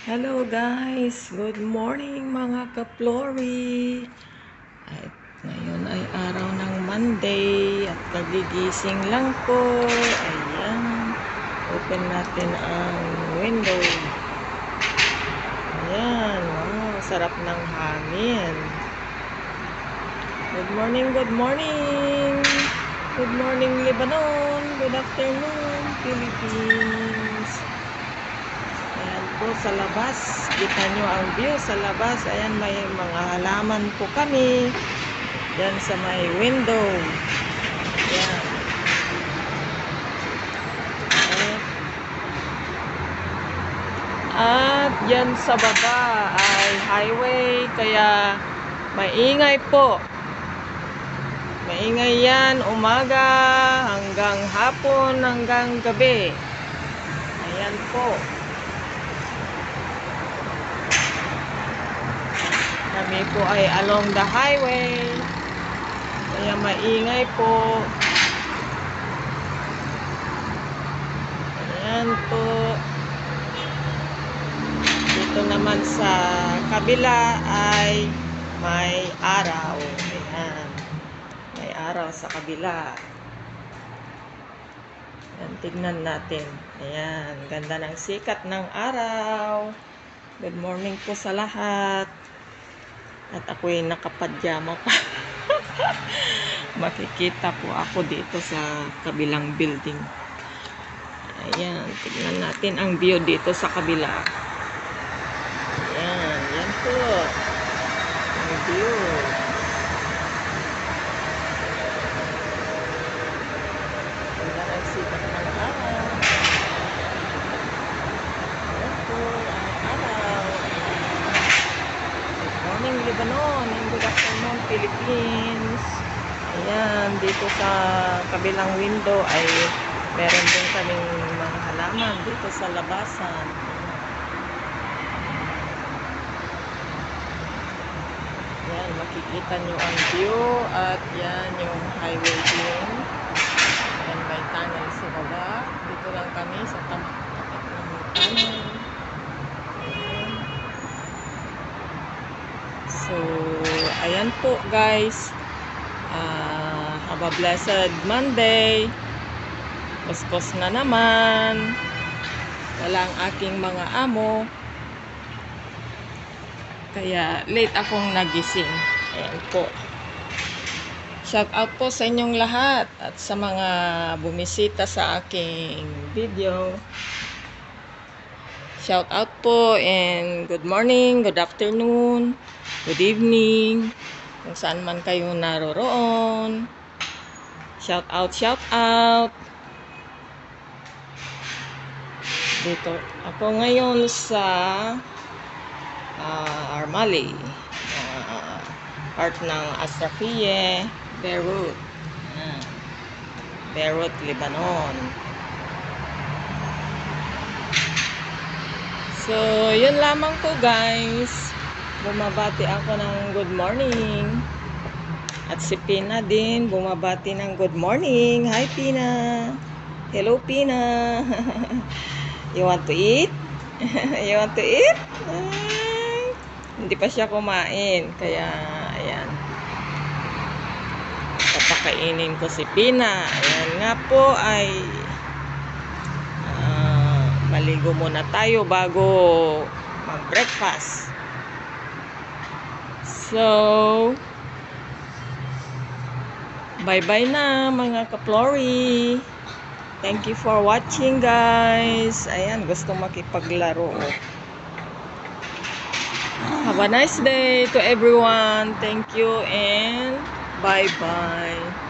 Hello guys, good morning mga ka-Flory. At ngayon ay araw ng Monday at kagigising lang po. Ayan, open natin ang window. Ayan, wow, sarap ng hangin. Good morning, good morning. Good morning Lebanon, good afternoon Philippines. Ayan po sa labas. Kita nyo ang view sa labas. Ayan, may mga halaman po kami. Diyan sa may window. Ayan. At yan sa baba ay highway. Kaya maingay po. Maingay yan umaga hanggang hapon hanggang gabi. Ayan po. Kami po ay along the highway. Kaya maingay po. Ayan po. Dito naman sa kabila ay may araw. Ayan. May araw sa kabila. Ayan, tignan natin. Ayan. Ganda ng sikat ng araw. Good morning po sa lahat. At ako'y nakapadyama pa. Makikita po ako dito sa kabilang building. Ayan, tignan natin ang view dito sa kabila. Ayan, yan po. Ang view. Ganda ng sikat ng araw. Ayan po, ang araw. Good morning Lebanon and good afternoon Philippines. Ayan, dito sa kabilang window ay meron din kaming mga halaman dito sa labasan. Ayan, makikita nyo ang view at yan yung highway din. Ayan, may tunnel sa baba. Dito lang kami sa tapat ng tunnel. So, ayan po guys. Have a blessed Monday. Puspos na naman. Wala ang aking mga amo. Kaya late akong nagising. Ayan po. Shout out po sa inyong lahat at sa mga bumisita sa aking video. Shout out po and good morning, good afternoon, good evening. Kung saan man kayo naroroon. Shout out, shout out. Dito ako ngayon sa Armali, part ng Asrafie, Beirut. Beirut, Lebanon. So, yun lamang po guys. Bumabati ako ng good morning. At si Pina din, bumabati ng good morning. Hi Pina. Hello Pina. You want to eat? You want to eat? Hindi pa siya kumain. Kaya, ayan. Papakainin ko si Pina. Ayan nga po ay maligo muna tayo bago mag-breakfast. So, bye-bye na mga ka-Flory. Thank you for watching guys. Ayan, gusto makipaglaro. Have a nice day to everyone. Thank you and bye-bye.